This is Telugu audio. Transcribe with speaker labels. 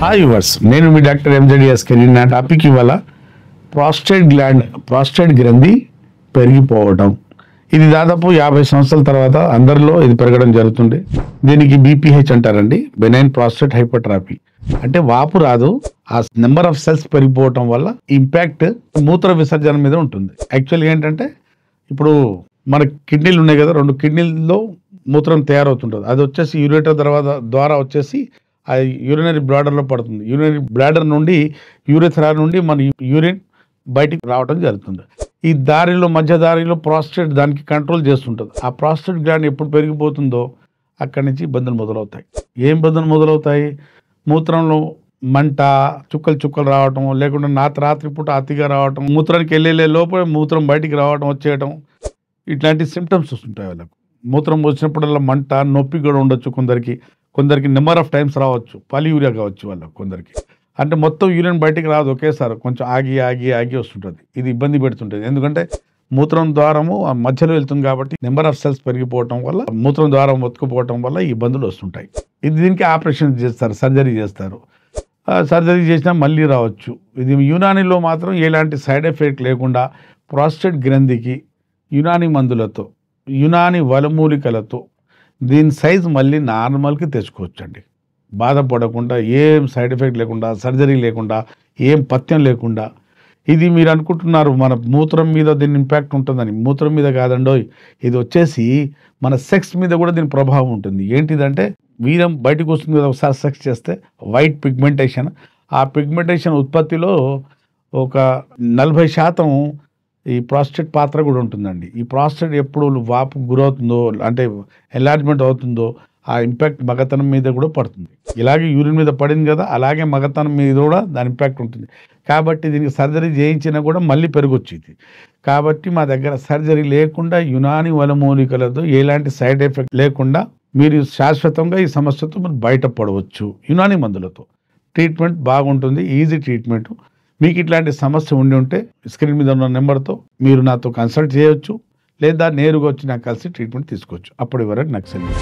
Speaker 1: హాయ్ యువర్స్, నేను మీ డాక్టర్ ఎంజెడిఎస్ కెరీర్. నా టాపిక్ ఇవాళ ప్రాస్టేట్ గ్రంథి పెరిగిపోవడం. ఇది దాదాపు 50 సంవత్సరాల తర్వాత అందరిలో ఇది పెరగడం జరుగుతుంది. దీనికి బీపీహెచ్ అంటారండి, బెనైన్ ప్రాస్టేట్ హైపర్ట్రాఫీ. అంటే వాపు రాదు, ఆ నెంబర్ ఆఫ్ సెల్స్ పెరిగిపోవటం వల్ల ఇంపాక్ట్ మూత్ర విసర్జన మీద ఉంటుంది. యాక్చువల్గా ఏంటంటే ఇప్పుడు మన కిడ్నీలు ఉన్నాయి కదా, 2 కిడ్నీల్లో మూత్రం తయారవుతుంటుంది. అది వచ్చేసి యూరేటర్ ద్వారా వచ్చేసి ఆ యూరినరీ బ్లాడర్లో పడుతుంది. యూరినరీ బ్లాడర్ నుండి యూరిథ్రా నుండి మన యూరిన్ బయటికి రావడం జరుగుతుంది. ఈ మధ్య దారిలో ప్రాస్టేట్ దానికి కంట్రోల్ చేస్తుంటుంది. ఆ ప్రాస్టేట్ గ్లాండ్ ఎప్పుడు పెరిగిపోతుందో అక్కడి నుంచి ఇబ్బందులు మొదలవుతాయి. ఏం ఇబ్బందులు మొదలవుతాయి? మూత్రంలో మంట, చుక్కలు రావటం, లేకుంటే రాత్రిపూట అతిగా రావటం, మూత్రానికి వెళ్ళే లోపల మూత్రం బయటికి రావడం, వచ్చేయటం, ఇట్లాంటి సిమ్టమ్స్ వస్తుంటాయి వాళ్ళకు. మూత్రం వచ్చినప్పుడల్లా మంట, నొప్పి కూడా ఉండొచ్చు. కొందరికి నెంబర్ ఆఫ్ టైమ్స్ రావచ్చు, పాలియూరియా కావచ్చు వాళ్ళకు. కొందరికి అంటే మొత్తం యూరిన్ బయటికి రాదు ఒకేసారి, కొంచెం ఆగి వస్తుంటుంది. ఇది ఇబ్బంది పెడుతుంటుంది. ఎందుకంటే మూత్రం ద్వారము ఆ మధ్యలో వెళ్తుంది కాబట్టి నెంబర్ ఆఫ్ సెల్స్ పెరిగిపోవటం వల్ల, మూత్రం ద్వారం మొత్తుకుపోవటం వల్ల ఈ ఇబ్బందులు వస్తుంటాయి. దీనికి ఆపరేషన్ చేస్తారు, సర్జరీ చేస్తారు. సర్జరీ చేసినా మళ్ళీ రావచ్చు. ఇది యునానీలో మాత్రం ఎలాంటి సైడ్ ఎఫెక్ట్ లేకుండా ప్రాస్టేట్ గ్రంథికి యునానీ మందులతో, యునానీ వలమూలికలతో దీని సైజు మళ్ళీ నార్మల్కి తెచ్చుకోవచ్చండి. బాధపడకుండా, ఏం సైడ్ ఎఫెక్ట్ లేకుండా, సర్జరీ లేకుండా, ఏం పథ్యం లేకుండా. ఇది మీరు అనుకుంటున్నారు మన మూత్రం మీద దీని ఇంపాక్ట్ ఉంటుందని. మూత్రం మీద కాదండోయ్, ఇది వచ్చేసి మన సెక్స్ మీద కూడా దీని ప్రభావం ఉంటుంది. ఏంటిదంటే వీర్యం బయటకు వస్తుంది కదా ఒకసారి సెక్స్ చేస్తే, వైట్ పిగ్మెంటేషన్. ఆ పిగ్మెంటేషన్ ఉత్పత్తిలో ఒక 40% ఈ ప్రాస్టేట్ పాత్ర కూడా ఉంటుందండి. ఈ ప్రాస్టేట్ ఎప్పుడు వాపు గురవుతుందో, అంటే ఎన్లార్జ్మెంట్ అవుతుందో, ఆ ఇంపాక్ట్ మగతనం మీద కూడా పడుతుంది. ఇలాగే యూరిన్ మీద పడింది కదా, అలాగే మగతనం మీద కూడా దాని ఇంపాక్ట్ ఉంటుంది. కాబట్టి దీనికి సర్జరీ చేయించినా కూడా మళ్ళీ పెరగొచ్చు ఇది. కాబట్టి మా దగ్గర సర్జరీ లేకుండా యునానీ వనమూలికలతో ఎలాంటి సైడ్ ఎఫెక్ట్ లేకుండా మీరు శాశ్వతంగా ఈ సమస్యతో మీరు బయటపడవచ్చు. యునానీ మందులతో ట్రీట్మెంట్ బాగుంటుంది, ఈజీ ట్రీట్మెంట్. మీకు ఇట్లాంటి సమస్య ఉంటే స్క్రీన్ మీద ఉన్న నెంబర్తో మీరు నాతో కన్సల్ట్ చేయవచ్చు, లేదా నేరుగా వచ్చి నాకు కలిసి ట్రీట్మెంట్ తీసుకోవచ్చు. అప్పటి వరకు నాకు సెలవు.